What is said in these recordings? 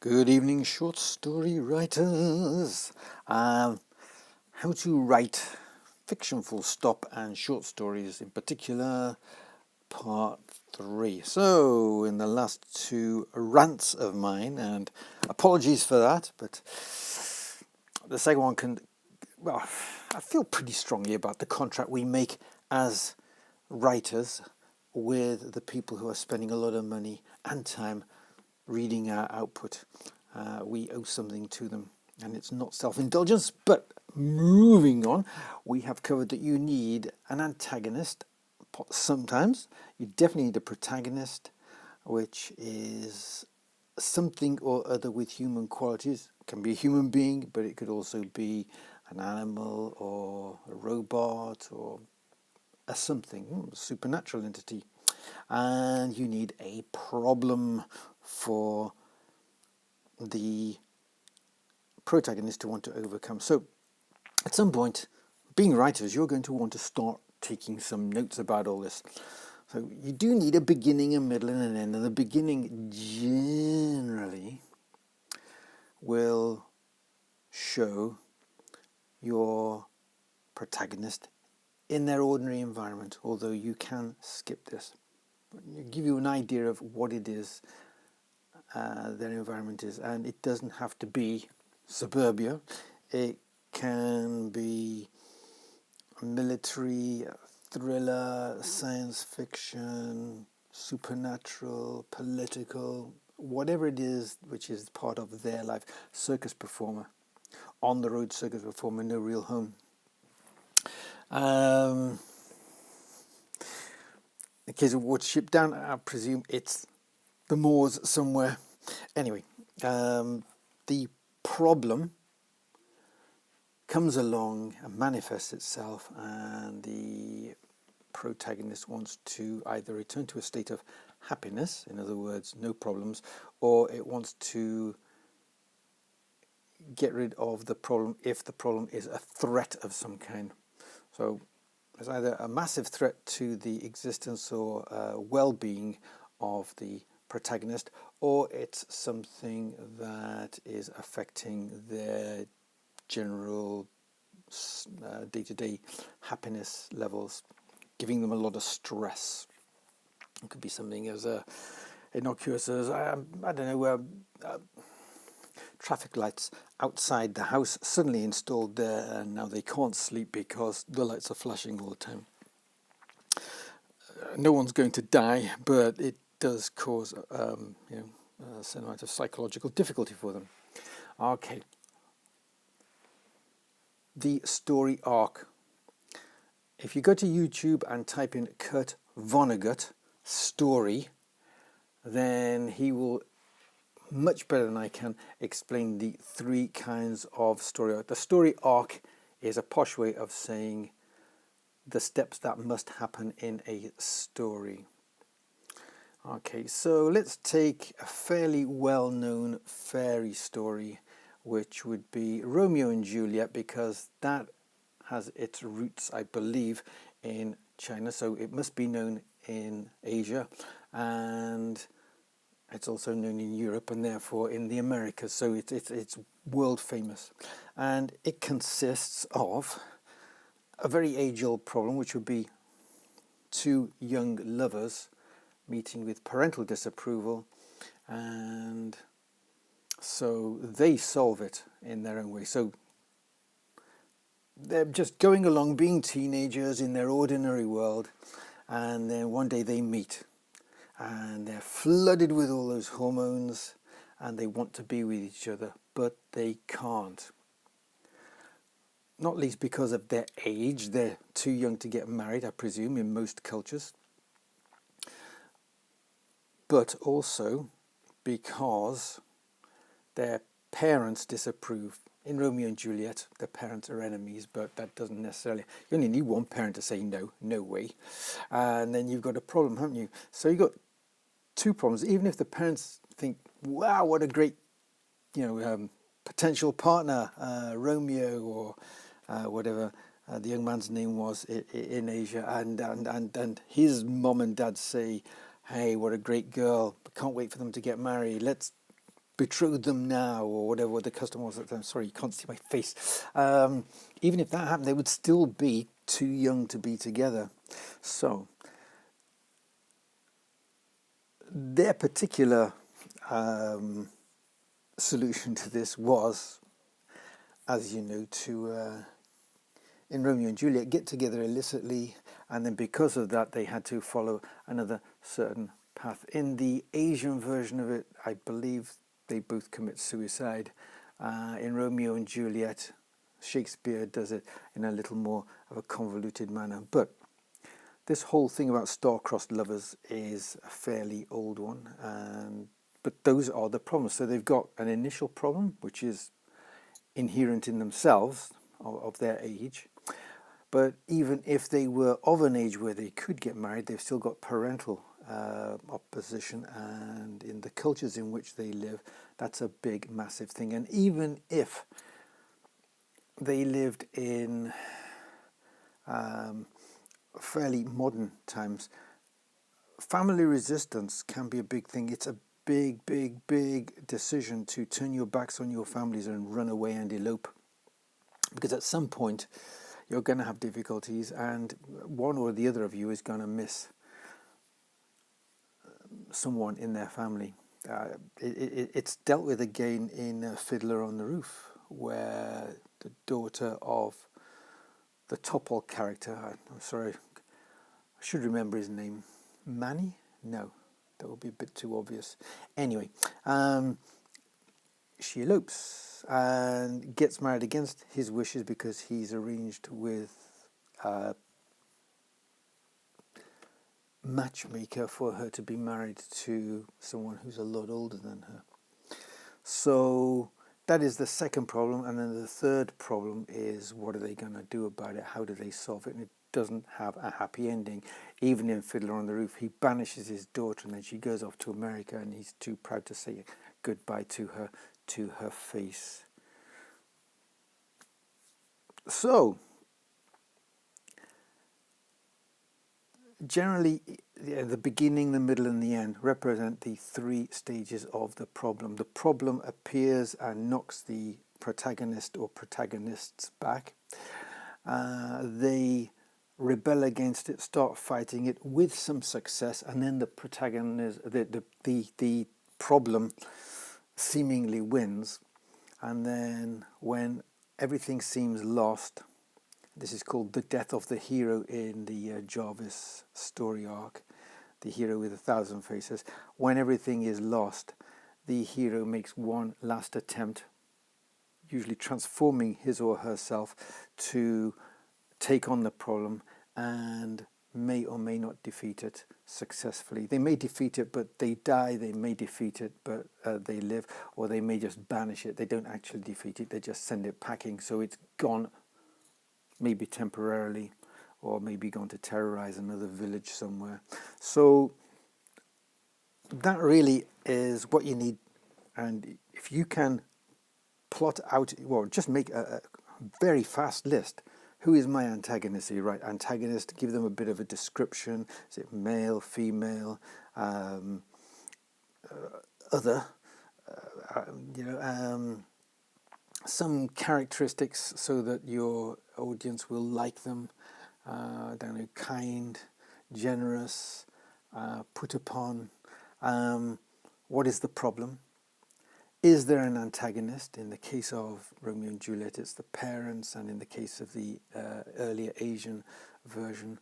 Good evening, short story writers. How to write fiction full stop and short stories in particular, part 3. So, in the last two rants of mine, and apologies for that, but the second one I feel pretty strongly about the contract we make as writers with the people who are spending a lot of money and time reading our output. We owe something to them, and it's not self-indulgence. But moving on, we have covered that you need an antagonist sometimes. You definitely need a protagonist, which is something or other with human qualities. It can be a human being, but it could also be an animal or a robot or a something, supernatural entity. And you need a problem for the protagonist to want to overcome. So at some point, being writers, you're going to want to start taking some notes about all this. So you do need a beginning, a middle, and an end. And the beginning generally will show your protagonist in their ordinary environment, although you can skip this. But give you an idea of what it is their environment is, and it doesn't have to be suburbia. It can be military, thriller, science fiction, supernatural, political, whatever it is which is part of their life. Circus performer, on the road circus performer, no real home. In case of water ship down, I presume it's the moors somewhere. Anyway, the problem comes along and manifests itself, and the protagonist wants to either return to a state of happiness, in other words, no problems, or it wants to get rid of the problem if the problem is a threat of some kind. So there's either a massive threat to the existence or well-being of the protagonist, or it's something that is affecting their general day-to-day happiness levels, giving them a lot of stress. It could be something as innocuous as I don't know, traffic lights outside the house suddenly installed there, and now they can't sleep because the lights are flashing all the time. No one's going to die, but it does cause a certain amount of psychological difficulty for them. Okay. The story arc. If you go to YouTube and type in Kurt Vonnegut story, then he will, much better than I can, explain the three kinds of story arc. The story arc is a posh way of saying the steps that must happen in a story. Okay, so let's take a fairly well-known fairy story, which would be Romeo and Juliet, because that has its roots, I believe, in China, so it must be known in Asia, and it's also known in Europe and therefore in the Americas, so it's world famous. And it consists of a very age-old problem, which would be two young lovers meeting with parental disapproval, and so they solve it in their own way. So they're just going along being teenagers in their ordinary world, and then one day they meet and they're flooded with all those hormones and they want to be with each other, but they can't. Not least because of their age. They're too young to get married, I presume, in most cultures. But also because their parents disapprove. In Romeo and Juliet, the parents are enemies, but that doesn't necessarily... You only need one parent to say no, no way. And then you've got a problem, haven't you? So you've got two problems. Even if the parents think, wow, what a great, potential partner, Romeo or whatever the young man's name was in Asia, and his mom and dad say, hey, what a great girl, can't wait for them to get married, let's betrothed them now, or whatever the custom was at the time. Sorry, you can't see my face. Even if that happened, they would still be too young to be together. So their particular solution to this was, as you know, to in Romeo and Juliet get together illicitly, and then because of that they had to follow another certain path. In the Asian version of it, I believe they both commit suicide. In Romeo and Juliet, Shakespeare does it in a little more of a convoluted manner. But this whole thing about star-crossed lovers is a fairly old one, but those are the problems. So they've got an initial problem, which is inherent in themselves, of their age. But even if they were of an age where they could get married, they've still got parental opposition, and in the cultures in which they live, that's a big, massive thing. And even if they lived in fairly modern times, family resistance can be a big thing. It's a big, big, big decision to turn your backs on your families and run away and elope, because at some point you're going to have difficulties, and one or the other of you is going to miss someone in their family. It's dealt with again in Fiddler on the Roof, where the daughter of the Topol character, I'm sorry, I should remember his name, Manny? No, that would be a bit too obvious. Anyway, she elopes and gets married against his wishes because he's arranged with a matchmaker for her to be married to someone who's a lot older than her. So that is the second problem. And then the third problem is, what are they going to do about it? How do they solve it? And it doesn't have a happy ending. Even in Fiddler on the Roof, he banishes his daughter, and then she goes off to America, and he's too proud to say goodbye to her face. So generally, the beginning, the middle, and the end represent the three stages of the problem. The problem appears and knocks the protagonist or protagonists back. They rebel against it, start fighting it with some success, and then the protagonist, the problem seemingly wins. And then when everything seems lost, this is called the death of the hero in the Jarvis story arc, the hero with 1,000 faces. When everything is lost, the hero makes one last attempt, usually transforming his or herself, to take on the problem, and may or may not defeat it successfully. They may defeat it, but they die. They may defeat it, but they live. Or they may just banish it. They don't actually defeat it. They just send it packing. So it's gone, maybe temporarily, or maybe gone to terrorize another village somewhere. So that really is what you need. And if you can plot out, well, just make a very fast list. Who is my antagonist? So you write antagonist, give them a bit of a description. Is it male, female, other? Some characteristics so that your audience will like them. I don't know, kind, generous, put upon. What is the problem? Is there an antagonist? In the case of Romeo and Juliet, it's the parents, and in the case of the earlier Asian version,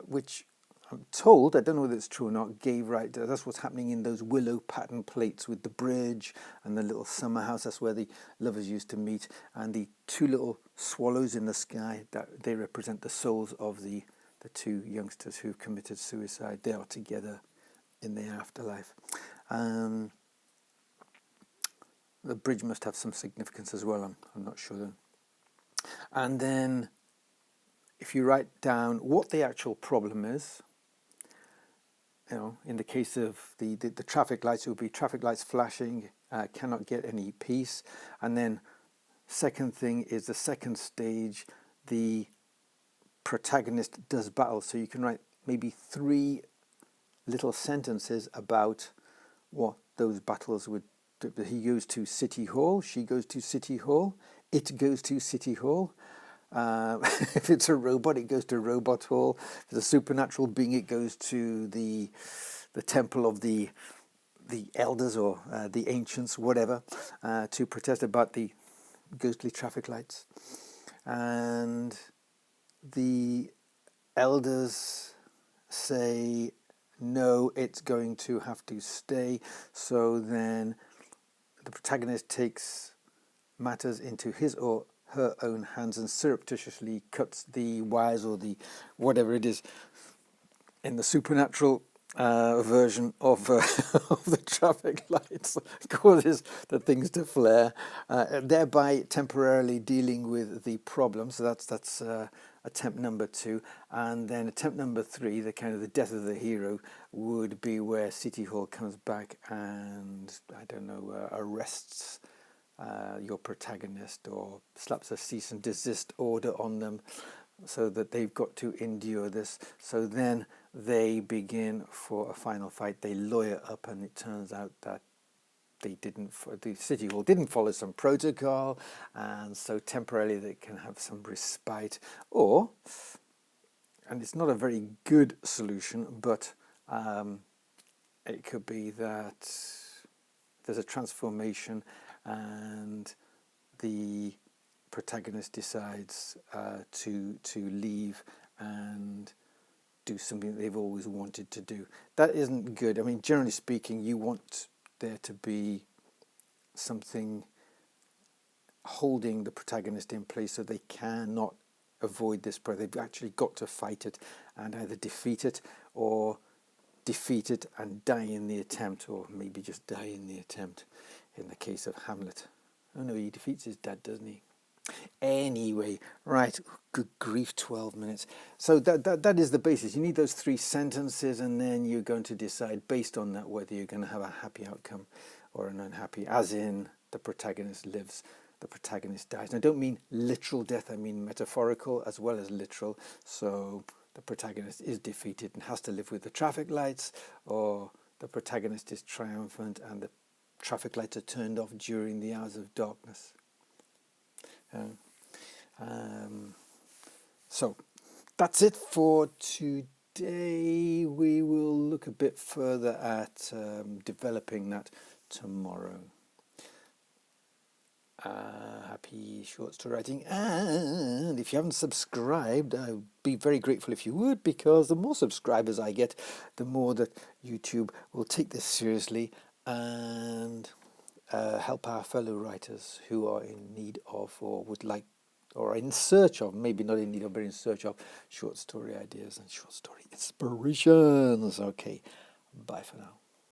which I'm told, I don't know whether it's true or not, gave right to, that's what's happening in those willow pattern plates with the bridge and the little summer house. That's where the lovers used to meet, and the two little swallows in the sky, that they represent the souls of the two youngsters who committed suicide. They are together in the afterlife. The bridge must have some significance as well, I'm not sure then. And then if you write down what the actual problem is, in the case of the traffic lights, it would be traffic lights flashing, cannot get any peace. And then second thing is the second stage, the protagonist does battle. So you can write maybe 3 little sentences about what those battles would he goes to City Hall, she goes to City Hall, it goes to City Hall. If it's a robot, it goes to Robot Hall. If it's a supernatural being, it goes to the temple of the elders or the ancients, whatever, to protest about the ghostly traffic lights. And the elders say, no, it's going to have to stay. So then the protagonist takes matters into his or her own hands and surreptitiously cuts the wires or the whatever it is in the supernatural version of, of the traffic lights, causes the things to flare, thereby temporarily dealing with the problem. So that's attempt number 2, and then attempt number 3, the kind of the death of the hero, would be where City Hall comes back and I don't know, arrests your protagonist or slaps a cease and desist order on them, so that they've got to endure this. So then they begin for a final fight. They lawyer up, and it turns out that the City Hall didn't follow some protocol, and so temporarily they can have some respite. Or, and it's not a very good solution, but it could be that there's a transformation and the protagonist decides to leave and do something they've always wanted to do. That isn't good. I mean, generally speaking, you want there to be something holding the protagonist in place so they cannot avoid this. They've actually got to fight it and either defeat it or defeat it and die in the attempt, or maybe just die in the attempt in the case of Hamlet. Oh no, he defeats his dad, doesn't he? Anyway, right, good grief, 12 minutes. So that is the basis. You need those 3 sentences, and then you're going to decide based on that whether you're going to have a happy outcome or an unhappy, as in the protagonist lives, the protagonist dies. And I don't mean literal death, I mean metaphorical as well as literal. So the protagonist is defeated and has to live with the traffic lights, or the protagonist is triumphant and the traffic lights are turned off during the hours of darkness. So that's it for today. We will look a bit further at developing that tomorrow. Happy short story writing, and if you haven't subscribed, I'd be very grateful if you would, because the more subscribers I get, the more that YouTube will take this seriously and help our fellow writers who are in need of, or would like, or in search of, maybe not in need of, but in search of short story ideas and short story inspirations. Okay, bye for now.